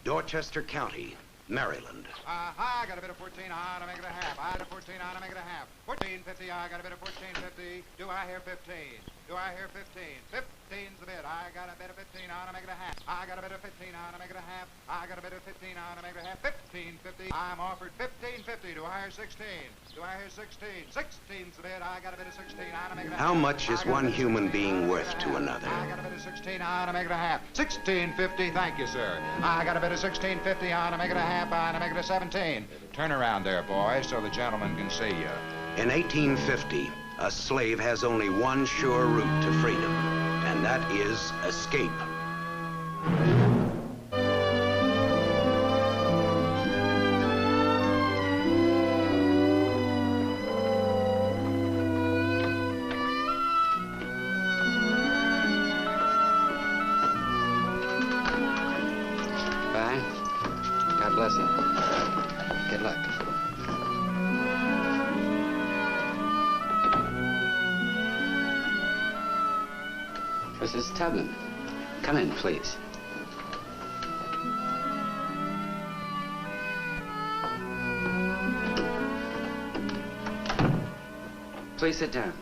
Dorchester County, Maryland. I got a bit of 14 on to make it a half. I got a 14 on to make it a half. 14.50, I got a bit of 14.50. Do I hear 15? Do I hear 15? 15's the bid. I got a bit of 15 on to make it a half. I got a bit of 15 on to make it a half. I got a bit of 15 on to make it a half. 15.50. I'm offered 15.50. Do I hear 16? Do I hear 16? 16's the bid. I got a bit of 16 on to make it a half. How much is one human being worth to another? I got a bit of 16 on to make it a half. 16.50, thank you, sir. I got a bit of 16.50 on to make it a half, on to make it a 17. Turn around there, boy, so the gentleman can see you. In 1850, a slave has only one sure route to freedom, and that is escape. Bye. God bless you. Good luck. Mrs. Tubman, come in, please. Please sit down.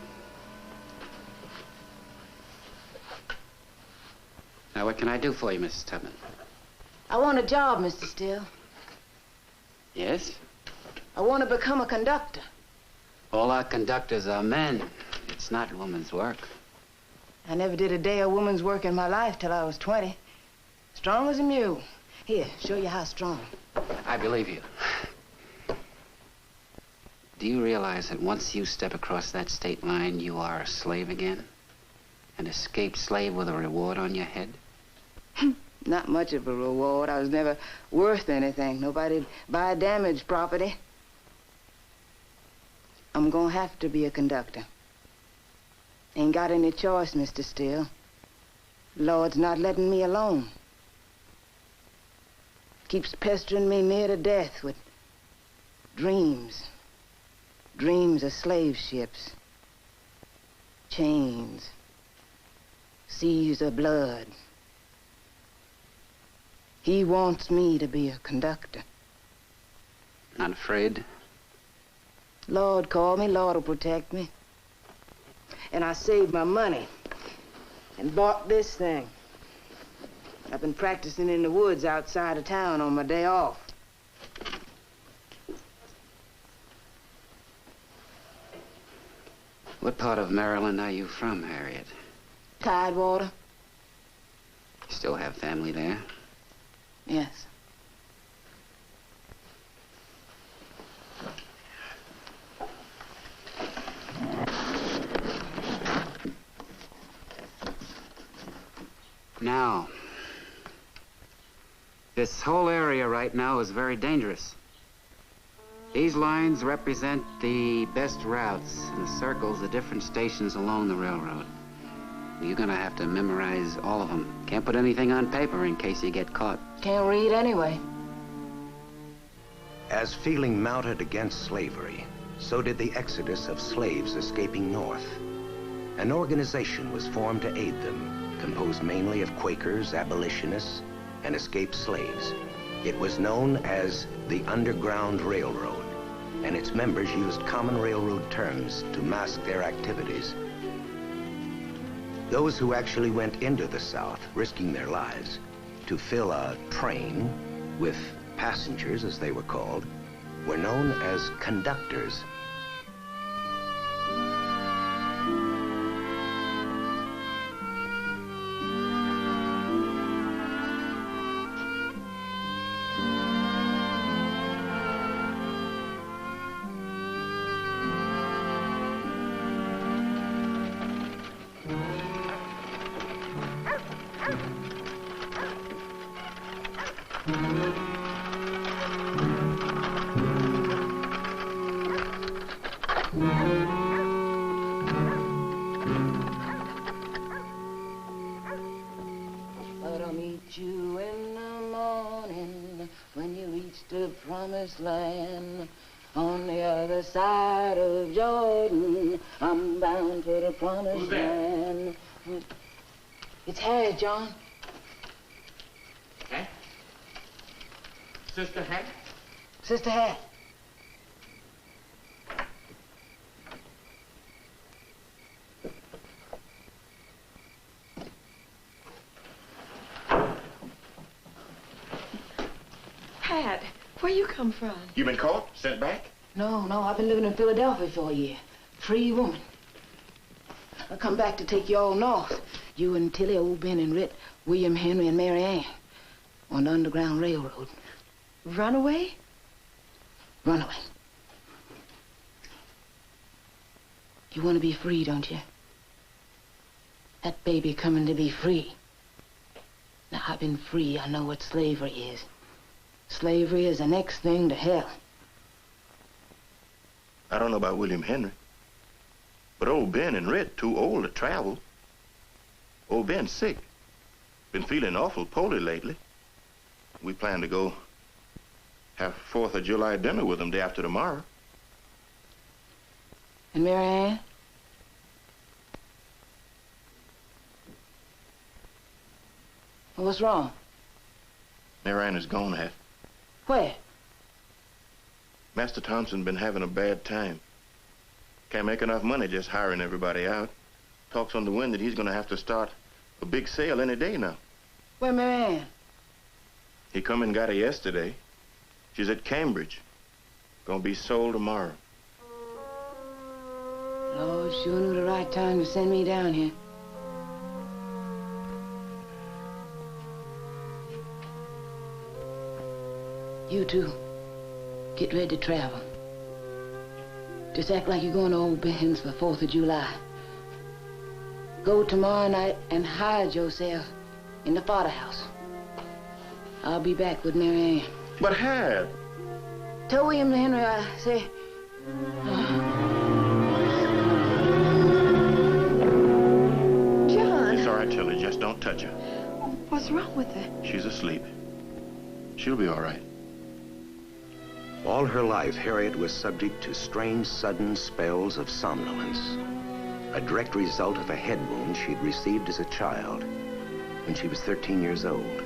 Now, what can I do for you, Mrs. Tubman? I want a job, Mr. Steele. Yes? I want to become a conductor. All our conductors are men. It's not woman's work. I never did a day of woman's work in my life till I was 20. Strong as a mule. Here, show you how strong. I believe you. Do you realize that once you step across that state line, you are a slave again? An escaped slave with a reward on your head? Not much of a reward. I was never worth anything. Nobody'd buy damaged property. I'm gonna have to be a conductor. Ain't got any choice, Mr. Steele. Lord's not letting me alone. Keeps pestering me near to death with dreams. Dreams of slave ships. Chains. Seas of blood. He wants me to be a conductor. Not afraid? Lord called me, Lord will protect me. And I saved my money and bought this thing. I've been practicing in the woods outside of town on my day off. What part of Maryland are you from, Harriet? Tidewater? You still have family there? Yes. Now, this whole area right now is very dangerous. These lines represent the best routes, and the circles the different stations along the railroad. You're gonna have to memorize all of them. Can't put anything on paper in case you get caught. Can't read anyway. As feeling mounted against slavery, so did the exodus of slaves escaping north. An organization was formed to aid them, composed mainly of Quakers, abolitionists, and escaped slaves. It was known as the Underground Railroad, and its members used common railroad terms to mask their activities. Those who actually went into the South, risking their lives, to fill a train with passengers, as they were called, were known as conductors. But I'll meet you in the morning when you reach the promised land. On the other side of Jordan, I'm bound for the promised land. It's Harriet, John. Okay. Sister Hat? Sister Hat. Pat, where you come from? You been caught? Sent back? No, I've been living in Philadelphia for a year. Free woman. I come back to take you all north. You and Tilly, old Ben and Rit, William Henry and Mary Ann. On the Underground Railroad. Runaway? Runaway. You want to be free, don't you? That baby coming to be free. Now, I've been free. I know what slavery is. Slavery is the next thing to hell. I don't know about William Henry. But old Ben and Rit too old to travel. Old Ben's sick. Been feeling awful poorly lately. We plan to go have 4th of July dinner with him day after tomorrow. And Mary Ann? Well, what's wrong? Mary Ann is gone, Hat. Where? Master Thompson been having a bad time. Can't make enough money just hiring everybody out. Talks on the wind that he's gonna have to start a big sale any day now. Where Mary Ann? He come and got her yesterday. She's at Cambridge. Gonna be sold tomorrow. Lord sure knew the right time to send me down here. You two, get ready to travel. Just act like you're going to old Ben's for 4th of July. Go tomorrow night and hide yourself in the fodder house. I'll be back with Mary Ann. But Hat! Tell William Henry I say... John! It's all right, Tilly. Just don't touch her. What's wrong with her? She's asleep. She'll be all right. All her life, Harriet was subject to strange, sudden spells of somnolence, a direct result of a head wound she'd received as a child when she was 13 years old.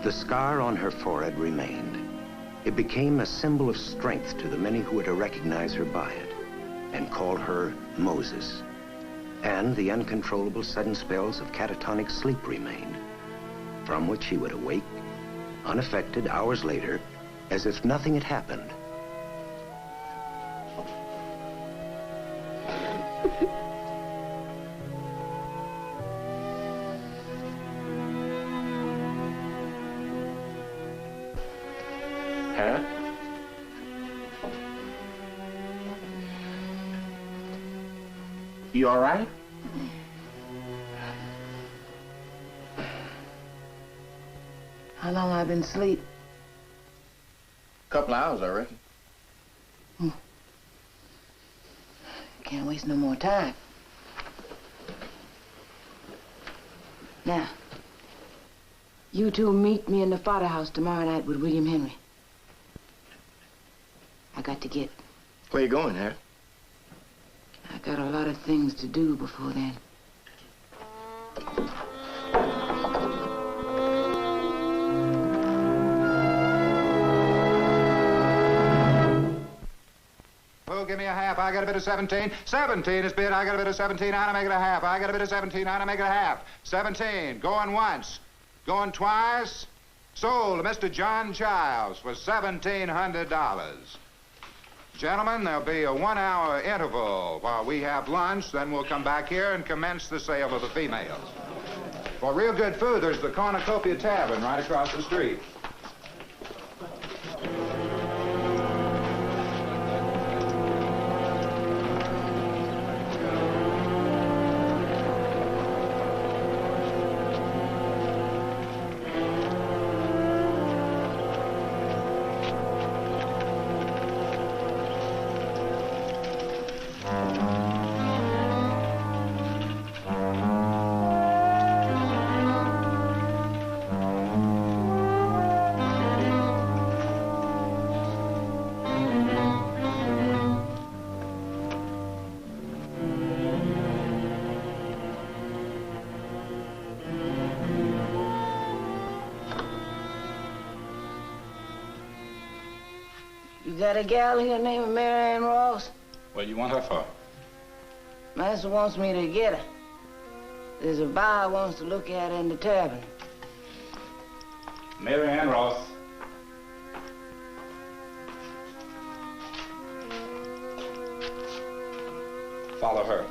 The scar on her forehead remained. It became a symbol of strength to the many who were to recognize her by it and call her Moses. And the uncontrollable sudden spells of catatonic sleep remained, from which she would awake, unaffected hours later, as if nothing had happened. Hat? You all right? How long I've been asleep? Couple hours, I reckon. Can't waste no more time. Now, you two meet me in the fodder house tomorrow night with William Henry. I got to get... Where you going, Hat? I got a lot of things to do before then. Give me a half. I got a bit of 17. 17 is bid. I got a bit of 17. I'm gonna make it a half. I got a bit of 17. I'm gonna make it a half. 17. Going once. Going twice. Sold to Mr. John Childs for $1,700. Gentlemen, there'll be a 1-hour interval while we have lunch. Then we'll come back here and commence the sale of the females. For real good food, there's the Cornucopia Tavern right across the street. You got a gal here named Mary Ann Ross? What do you want her for? Master wants me to get her. There's a buyer wants to look at her in the tavern. Mary Ann Ross. Follow her.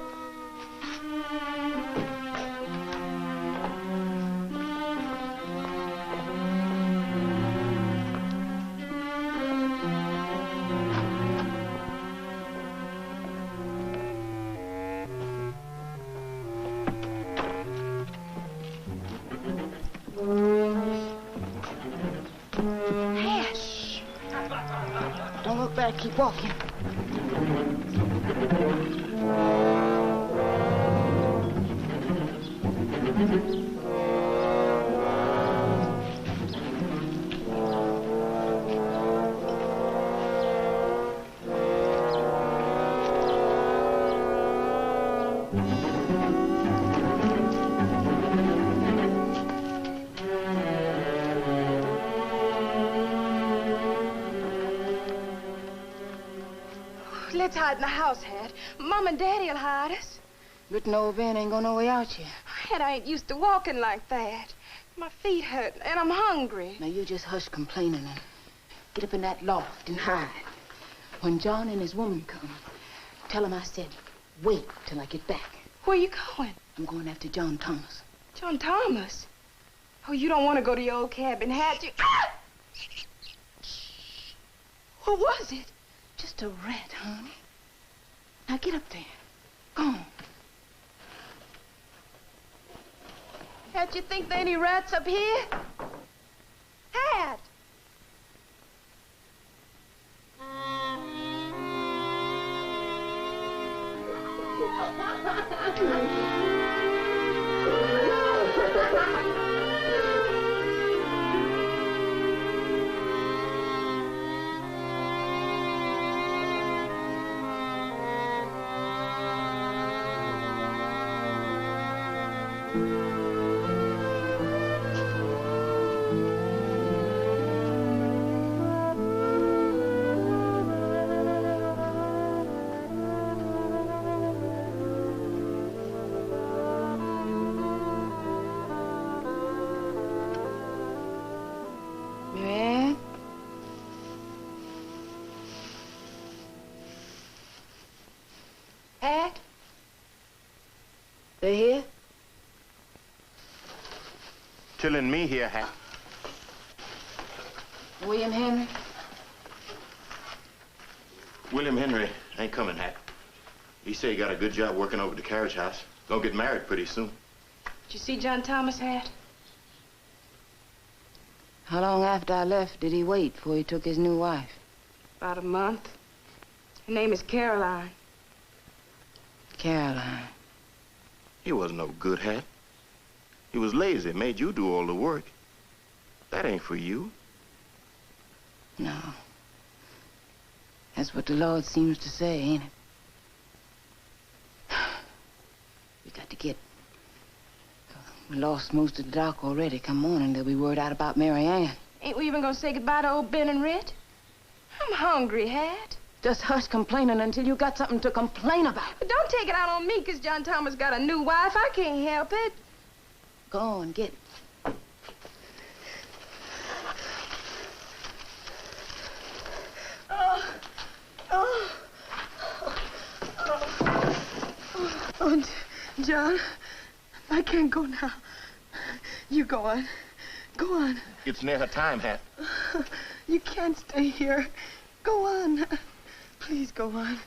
Don't look back, keep walking. Let's hide in the house, Hat. Mom and Daddy'll hide us. But no, Ben ain't going no way out here. Hat, I ain't used to walking like that. My feet hurt, and I'm hungry. Now, you just hush complaining and get up in that loft and hide. When John and his woman come, tell him I said, wait till I get back. Where you going? I'm going after John Thomas. John Thomas? Oh, you don't want to go to your old cabin, Hat. You... What was it? Just a rat, honey. Now get up there. Go on. Hat, you think there any rats up here? Hat! Marianne? Hat? They here? Chillin' me here, Hat. William Henry? William Henry ain't coming, Hat. He say he got a good job working over at the carriage house. Gonna get married pretty soon. Did you see John Thomas, Hat? How long after I left did he wait before he took his new wife? About a month. Her name is Caroline. Caroline. He wasn't no good, Hat. He was lazy, made you do all the work. That ain't for you. No. That's what the Lord seems to say, ain't it? We got to get... We lost most of the dock already. Come morning, there'll be word out about Mary Ann. Ain't we even gonna say goodbye to old Ben and Rit? I'm hungry, Hat. Just hush complaining until you got something to complain about. But don't take it out on me, 'cause John Thomas got a new wife. I can't help it. Go on, get it. Oh, John, I can't go now. You go on. Go on. It's near her time, Hat. You can't stay here. Go on. Please go on.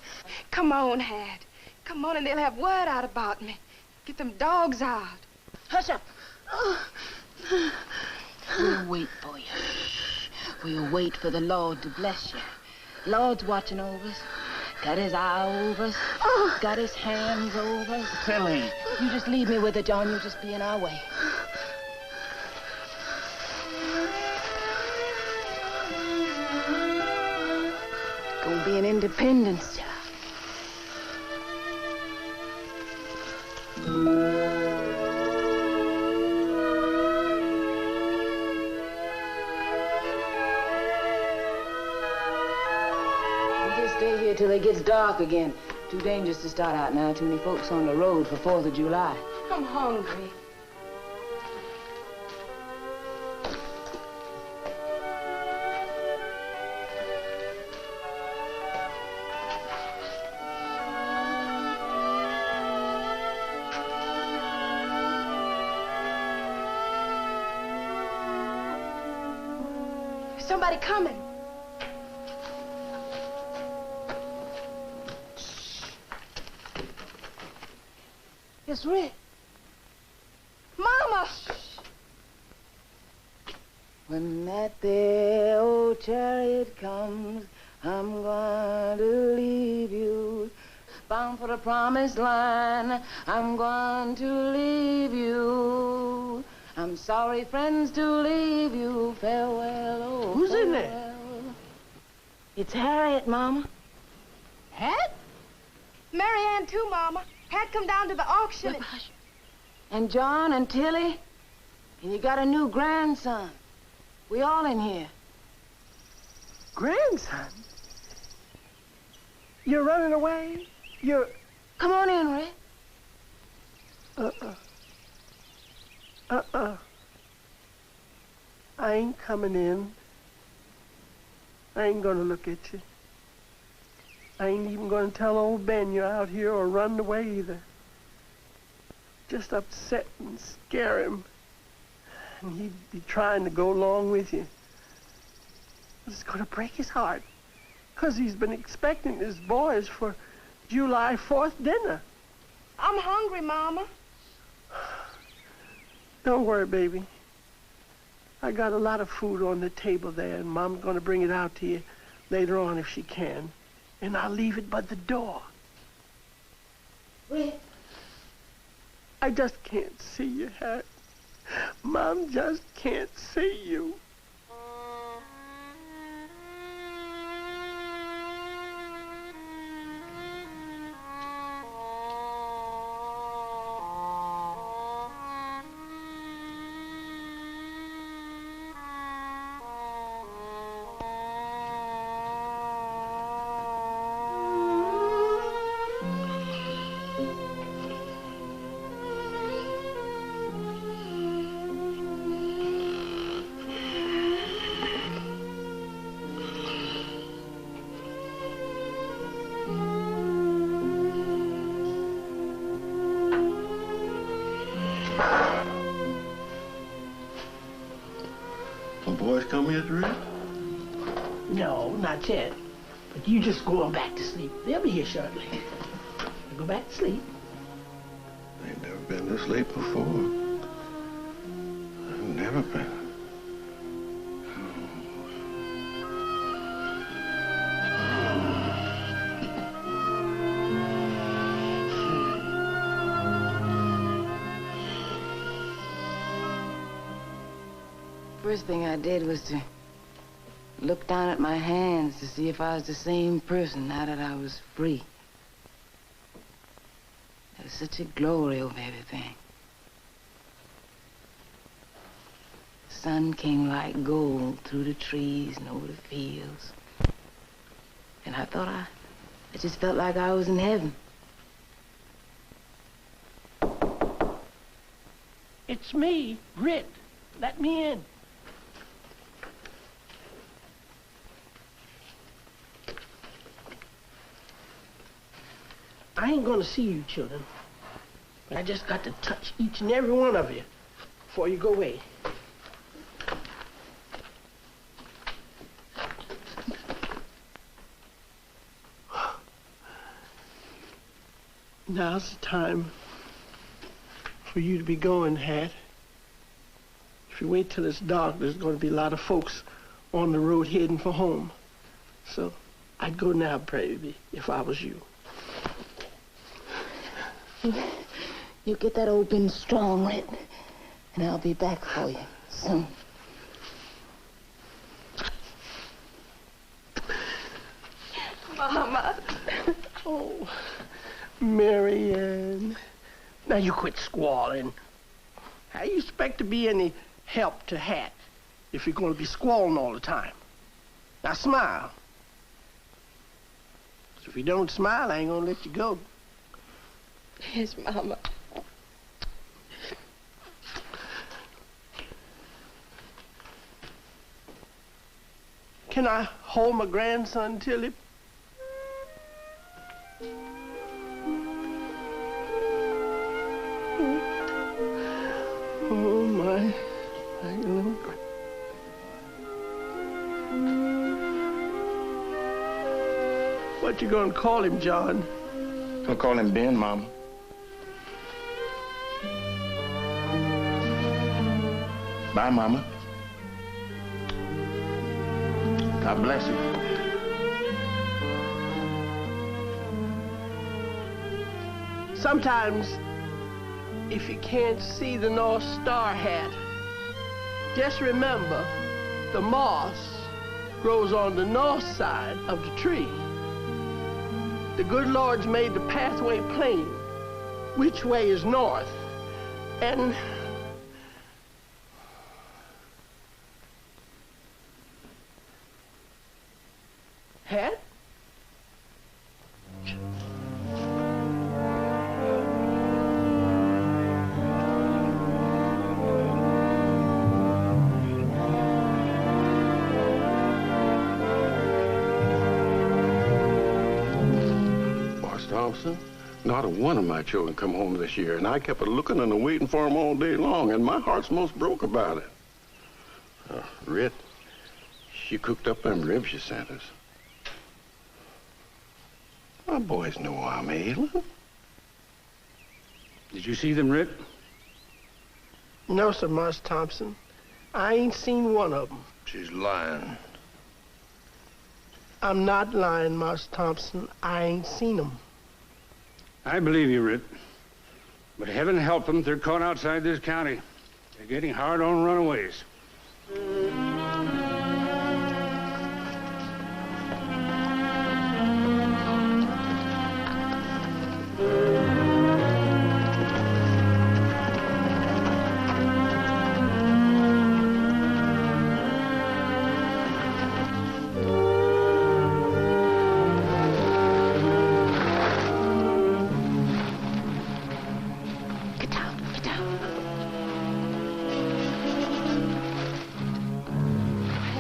Come on, Hat. Come on, and they'll have word out about me. Get them dogs out. Hush up. We'll wait for you. We'll wait for the Lord to bless you. Lord's watching over us. Got his eye over us. Got his hands over us. Tilly. You just leave me with her, John. You just be in our way. Gonna be an independence child. stay here till it gets dark again. Too dangerous to start out now. Too many folks on the road for 4th of July. I'm hungry. There's somebody coming. It's Rick. Mama! When that there old chariot comes, I'm going to leave you. Bound for the promised land, I'm going to leave you. I'm sorry, friends, to leave you. Farewell, oh, Who's in there? farewell. It's Harriet, Mama. Hat? Mary Ann, too, Mama. Had come down to the auction. Well, hush. And John and Tilly. And you got a new grandson. We all in here. Grandson? You're running away? You're... Come on in, Rick. I ain't coming in. I ain't gonna look at you. I ain't even gonna tell old Ben you're out here or run away either. Just upset and scare him. And he'd be trying to go along with you. It's gonna break his heart. 'Cause he's been expecting his boys for July 4th dinner. I'm hungry, Mama. Don't worry, baby. I got a lot of food on the table there, and Mom's gonna bring it out to you later on if she can. And I'll leave it by the door. Rick. I just can't see you, Harriet. Mom just can't see you. Boys come yet, Rick? No, not yet. But you just go on back to sleep. They'll be here shortly. Go back to sleep. I ain't never been this late before. I've never been. First thing I did was to look down at my hands to see if I was the same person now that I was free. There was such a glory over everything. The sun came like gold through the trees and over the fields. And I thought I just felt like I was in heaven. It's me, Rit. Let me in. I ain't gonna see you, children. But I just got to touch each and every one of you before you go away. Now's the time for you to be going, Hat. If you wait till it's dark, there's going to be a lot of folks on the road heading for home. So I'd go now, baby, if I was you. You get that old bin strong, Rit, and I'll be back for you soon. Mama. Oh, Mary Ann. Now you quit squalling. How you expect to be any help to Hat if you're going to be squalling all the time? Now smile. If you don't smile, I ain't gonna let you go. Yes, Mama. Can I hold my grandson, Tilly? Oh, my little... What you gonna call him, John? I'll call him Ben, Mama. Bye, Mama. God bless you. Sometimes, if you can't see the North Star hat, just remember the moss grows on the north side of the tree. The good Lord's made the pathway plain. Which way is north? And hat? Thompson, not a one of my children come home this year, and I kept looking and waiting for them all day long, and my heart's most broke about it. Rit, she cooked up them ribs you sent us. My boys know I'm ailing. Did you see them, Rit? No, sir, Marse Thompson. I ain't seen one of them. She's lying. I'm not lying, Marse Thompson. I ain't seen them. I believe you, Rit. But heaven help them, they're caught outside this county. They're getting hard on runaways.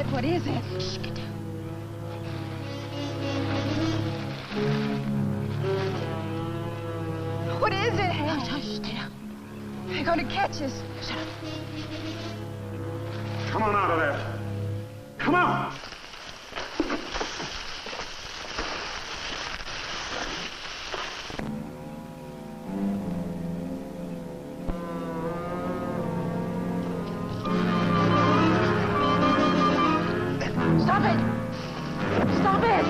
What is it? Shh, get down. What is it, Hank? Hush, stay down. They're going to catch us. Shut up. Come on out of there. Come on! Stop it! Stop it!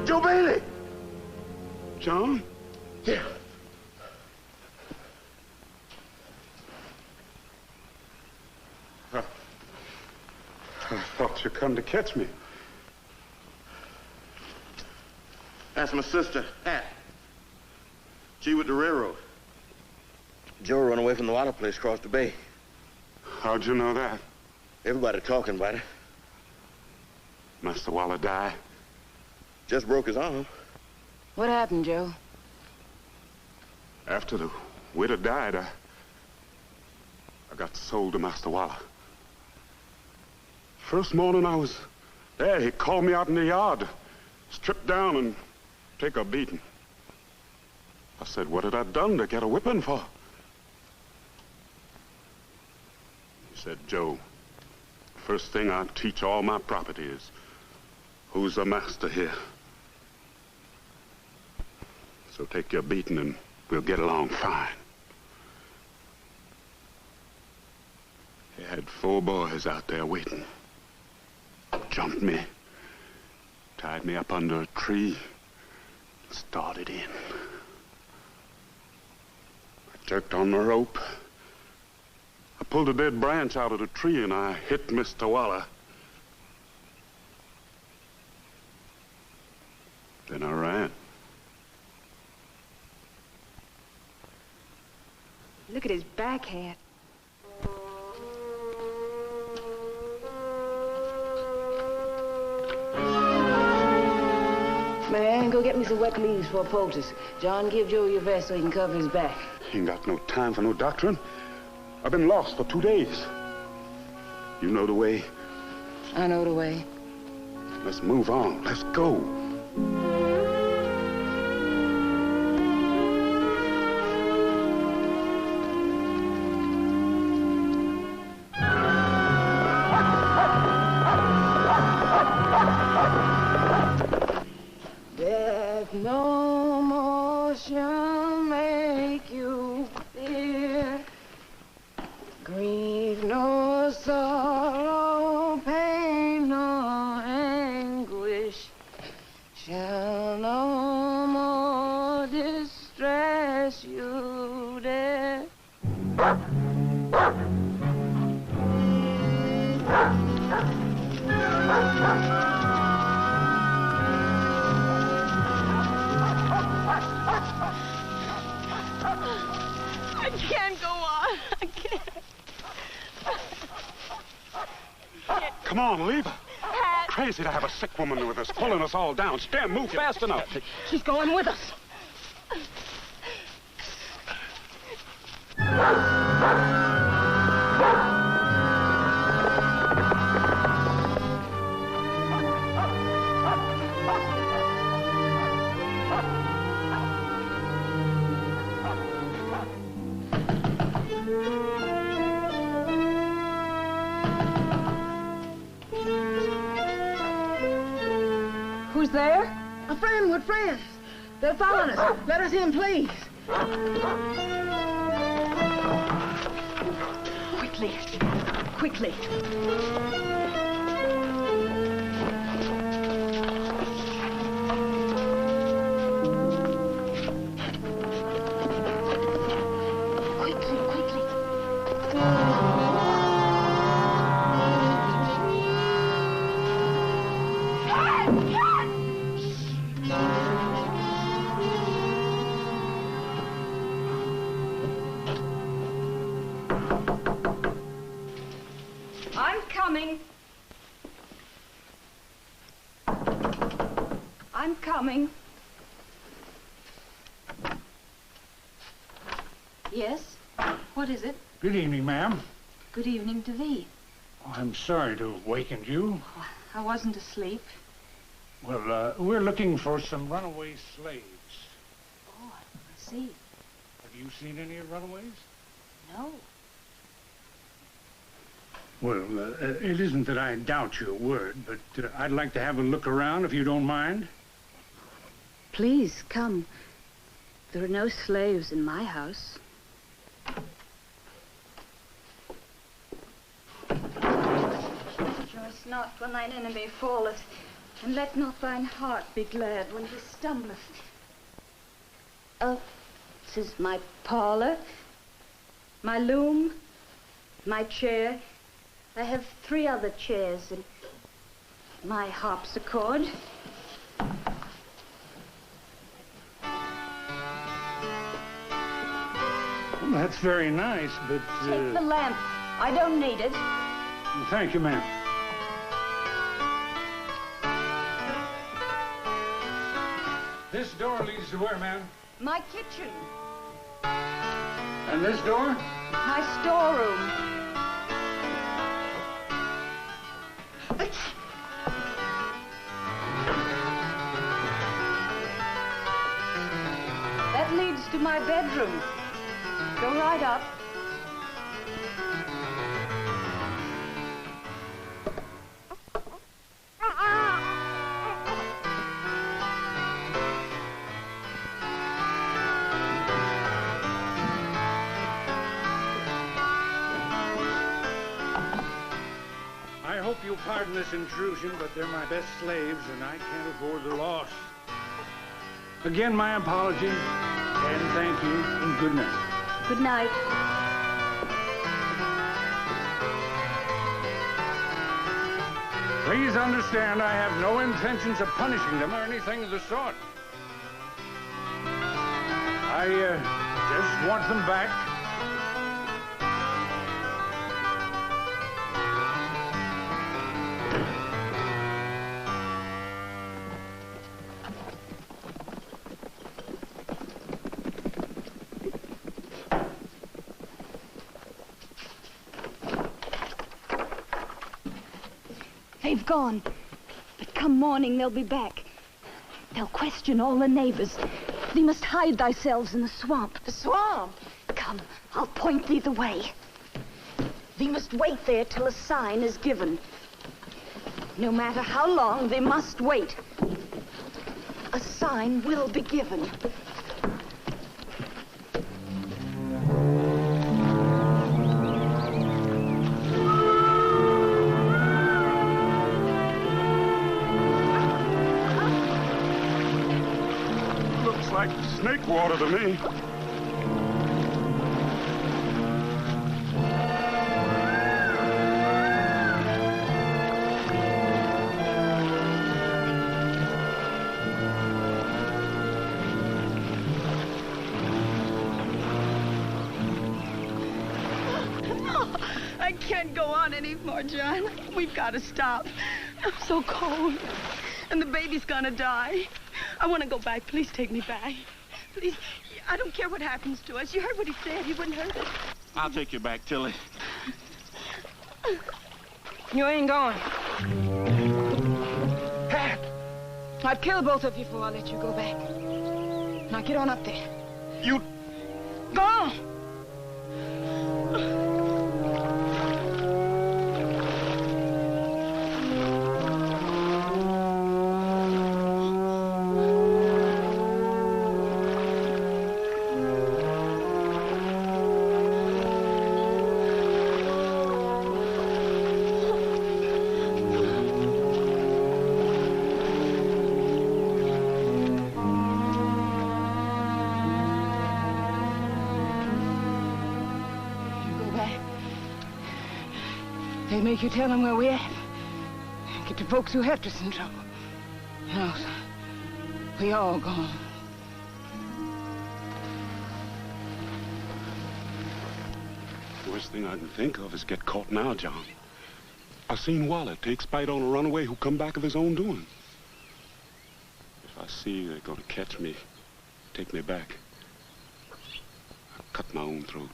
Joe Bailey! John? Here. I thought you come to catch me. That's my sister, Pat. She with the railroad. Joe run away from the water place across the bay. How'd you know that? Everybody talking about it. Master Waller die? Just broke his arm. What happened, Joe? After the widow died, I got sold to Master Waller. First morning I was there, he called me out in the yard, stripped down and take a beating. I said, what had I done to get a whipping for? He said, Joe, first thing I teach all my property is, who's the master here? So take your beating and we'll get along fine. He had 4 boys out there waiting. Jumped me, tied me up under a tree, started in. I jerked on the rope. I pulled a dead branch out of the tree and I hit Mr. Waller. Then I ran. at his back hat. Man, go get me some wet leaves for a poultice. John, give Joe your vest so he can cover his back. Ain't got no time for no doctoring. I've been lost for 2 days. You know the way? I know the way. Let's move on. Let's go. Death no more shall make you fear. Grief no sorrow, pain no anguish shall no more distress you, death. I can't go on. I can't. Come on, leave her. Pat. Crazy to have a sick woman with us, pulling us all down. Stem, move fast enough. She's going with us. Who's there? A friend with friends. They're following us. Let us in, please. Quickly. Quickly. I'm coming. I'm coming. Yes? What is it? Good evening, ma'am. Good evening to thee. Oh, I'm sorry to have wakened you. I wasn't asleep. Well, we're looking for some runaway slaves. Oh, I see. Have you seen any runaways? No. Well, it isn't that I doubt your word, but I'd like to have a look around if you don't mind. Please, come. There are no slaves in my house. Rejoice not when thine enemy falleth, and let not thine heart be glad when he stumbleth. Oh, this is my parlor, my loom, my chair. I have 3 other chairs and my harpsichord. Well, that's very nice, but... Take the lamp. I don't need it. Thank you, ma'am. This door leads to where, ma'am? My kitchen. And this door? My storeroom. That leads to my bedroom. Go right up. I hope you'll pardon this intrusion, but they're my best slaves, and I can't afford the loss. Again, my apology, and thank you, and good night. Good night. Please understand I have no intentions of punishing them or anything of the sort. I just want them back They've gone. But come morning, they'll be back. They'll question all the neighbors. Thee must hide thyself in the swamp. The swamp? Come, I'll point thee the way. Thee must wait there till a sign is given. No matter how long, they must wait. A sign will be given. Looks like snake water to me. I can't go on anymore, John. We've got to stop. I'm so cold. And the baby's gonna die. I want to go back. Please take me back. Please. I don't care what happens to us. You heard what he said. He wouldn't hurt us. I'll take you back, Tilly. You ain't going. Pat! I'd kill both of you before I let you go back. Now get on up there. You... Go on. They make you tell them where we're at. Get the folks who helped us in trouble. You know, we all gone. The worst thing I can think of is get caught now, John. I seen Waller take spite on a runaway who come back of his own doing. If I see they're gonna catch me, take me back, I'll cut my own throat.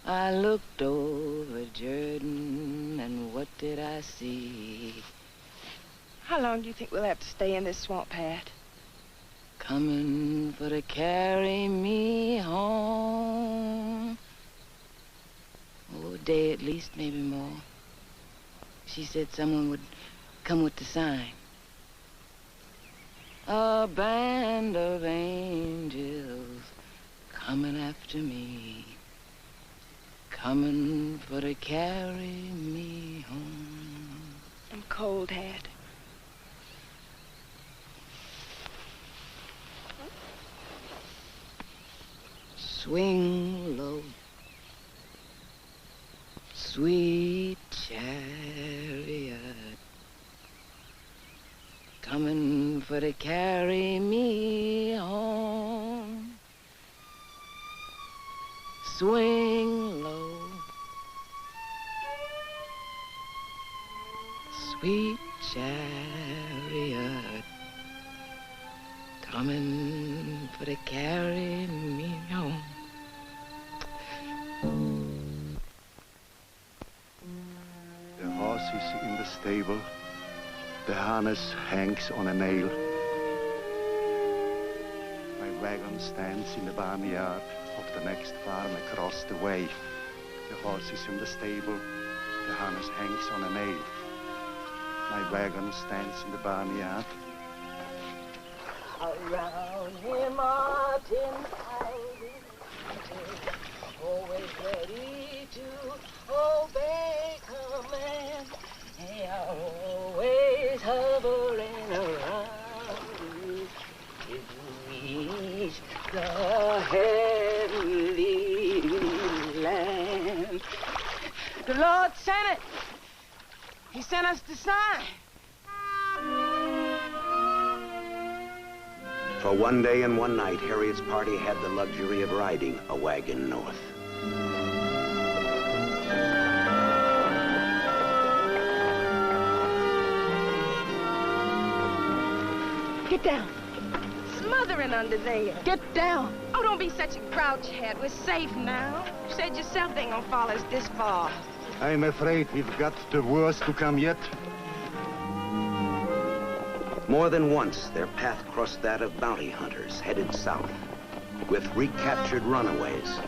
I looked over Jordan, and what did I see? How long do you think we'll have to stay in this swamp, Pat? Coming for to carry me home. Oh, a day at least, maybe more. She said someone would come with the sign. A band of angels coming after me. Coming for to carry me home. I'm cold, Hat. Swing low, sweet chariot, coming for to carry me home. Swing low, sweet chariot, coming for to carry me home. The horse is in the stable. The harness hangs on a nail. My wagon stands in the barnyard of the next farm across the way. The horse is in the stable. The harness hangs on a nail. My wagon stands in the barnyard. Around him, Martin, always ready to obey command. They are always hovering around to reach the heavenly land. The Lord sent it. He sent us the sign. For one day and one night, Harriet's party had the luxury of riding a wagon north. Get down. Smothering under there. Get down. Oh, don't be such a grouch head. We're safe now. You said yourself they ain't gonna follow us this far. I'm afraid we've got the worst to come yet. More than once, their path crossed that of bounty hunters headed south, with recaptured runaways.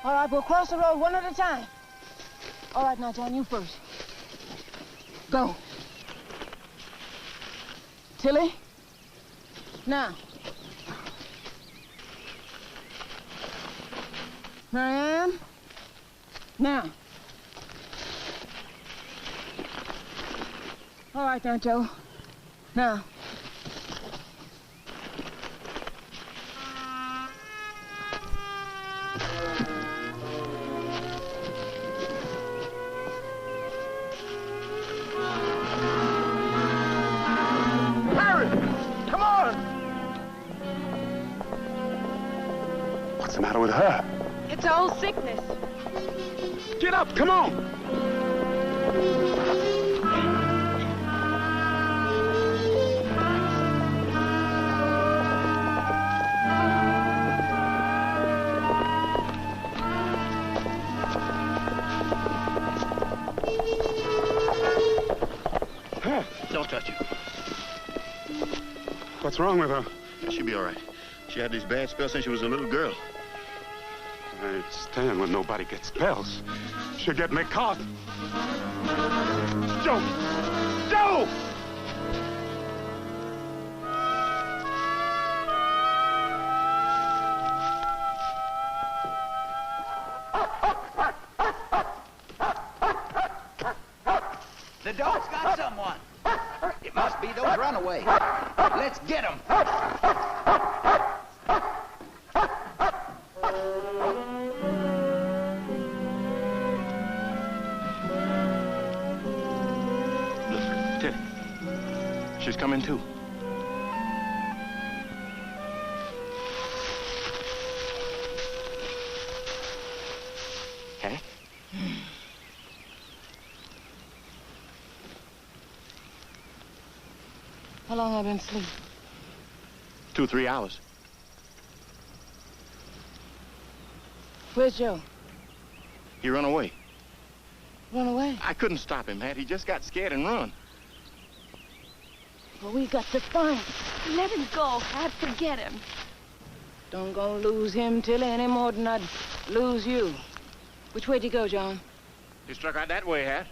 All right, we'll cross the road one at a time. All right, now, John, you first. Go. Tilly? Now. Marianne? Now. All right, now, Joe. Now. What's the matter with her? It's old sickness. Get up, come on! Don't touch her. What's wrong with her? She'll be all right. She had these bad spells since she was a little girl. I ain't stand when nobody gets spells. She'll get me caught. Joe! Joe! The dog's got someone. It must be those runaways. Let's get them. Look, Tilly. She's coming too. Harriet? How long have I been asleep? 2 or 3 hours. Where's Joe? He run away. Run away? I couldn't stop him, Hat. He just got scared and run. Well, we got to find him. Let him go, Hat. Forget him. Don't go lose him, Tilly, any more than I'd lose you. Which way'd you go, John? He struck out that way, Hat.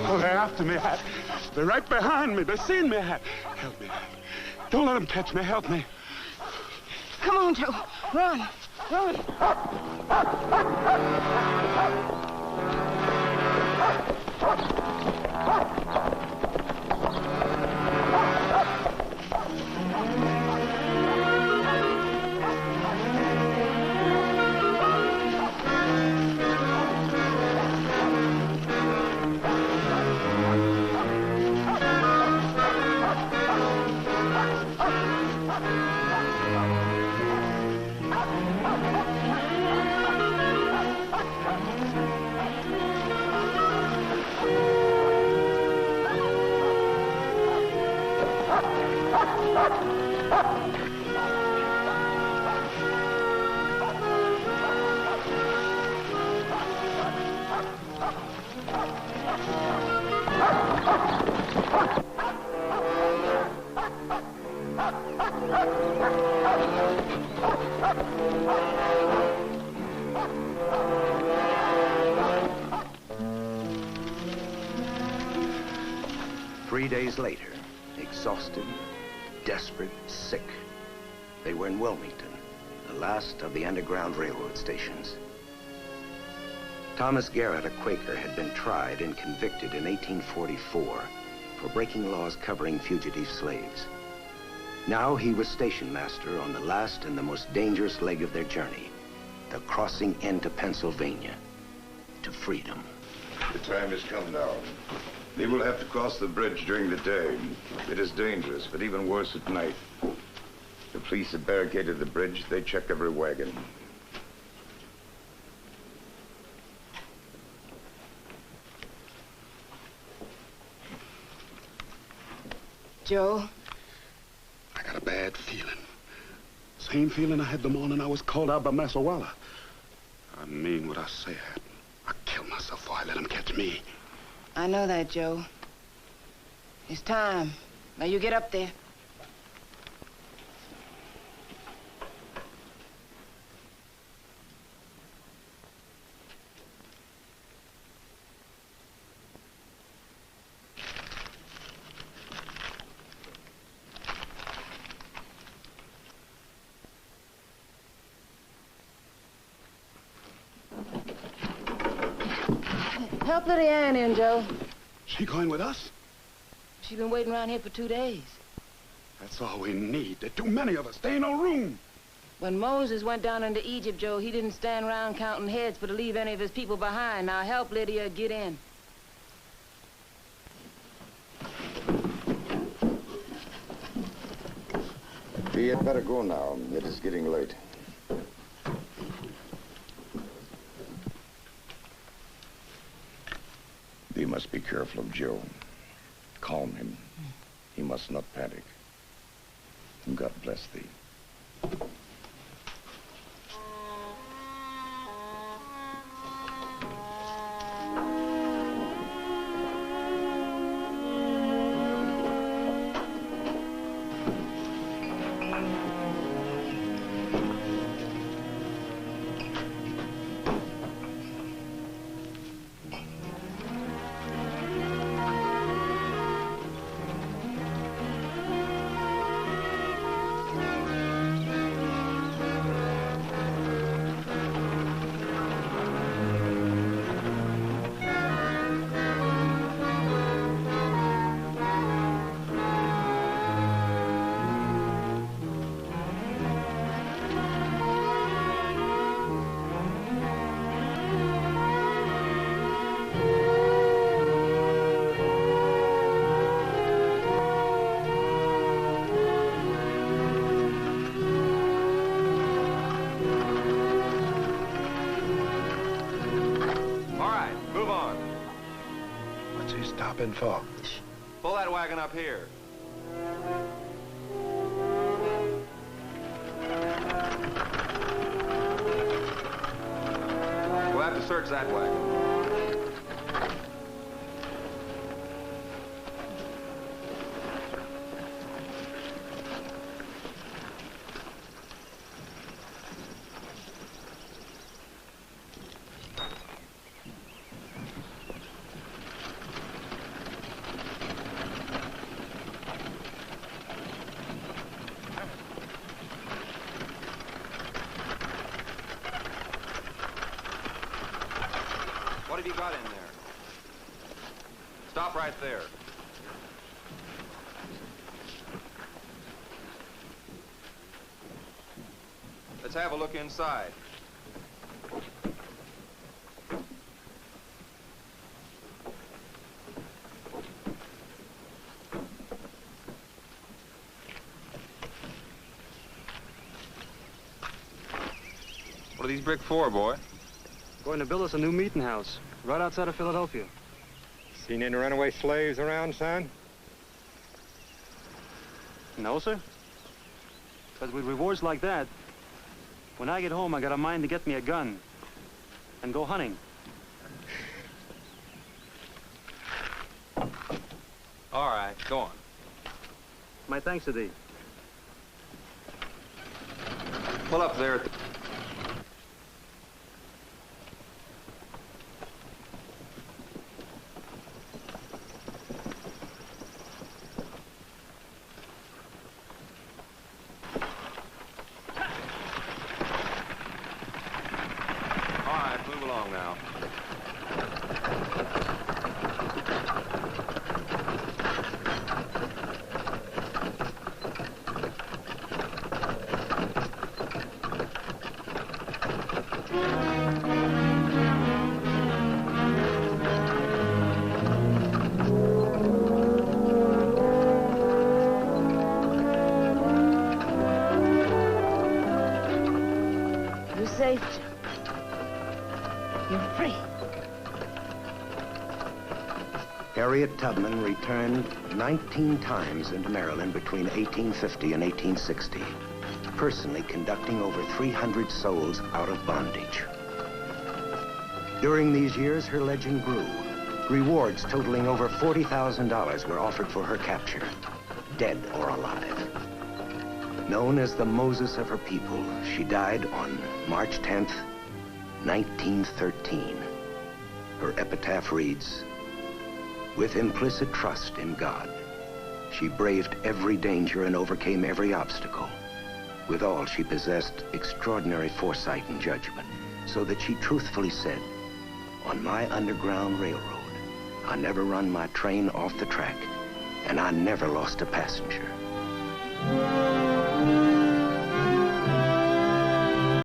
Oh, they're after me, Hat. They're right behind me. They've seen me, Hat. Help me, Hat. Don't let them catch me. Help me. Come on, Joe. Run. Run. days later, exhausted, desperate, sick, they were in Wilmington, the last of the Underground Railroad stations. Thomas Garrett, a Quaker, had been tried and convicted in 1844 for breaking laws covering fugitive slaves. Now he was station master on the last and the most dangerous leg of their journey, the crossing into Pennsylvania, to freedom. The time has come now. They will have to cross the bridge during the day. It is dangerous, but even worse at night. The police have barricaded the bridge. They check every wagon. Joe? I got a bad feeling. Same feeling I had the morning I was called out by Massa Waller. I mean what I say happened. I killed myself before I let him catch me. I know that, Joe. It's time. Now you get up there. Help Lydia Ann in, Joe. She going with us? She's been waiting around here for 2 days. That's all we need. There are too many of us. There ain't no room. When Moses went down into Egypt, Joe, he didn't stand around counting heads for to leave any of his people behind. Now help Lydia get in. We had better go now. It is getting late. Thee must be careful of Joe. Calm him. He must not panic. And God bless thee. For? Pull that wagon up here. We'll have to search that wagon. What have you got in there? Stop right there. Let's have a look inside. What are these brick for, boy? Going to build us a new meeting house right outside of Philadelphia. Seen any runaway slaves around, son? No, sir. Because with rewards like that, when I get home, I got a mind to get me a gun and go hunting. All right, go on. My thanks to thee. Pull up there at the... safe, Joe. You're free. Harriet Tubman returned 19 times into Maryland between 1850 and 1860, personally conducting over 300 souls out of bondage. During these years, her legend grew. Rewards totaling over $40,000 were offered for her capture, dead or alive. Known as the Moses of her people, she died on March 10th, 1913. Her epitaph reads, "With implicit trust in God, she braved every danger and overcame every obstacle. Withal, she possessed extraordinary foresight and judgment, so that she truthfully said, 'On my Underground Railroad, I never run my train off the track, and I never lost a passenger.'"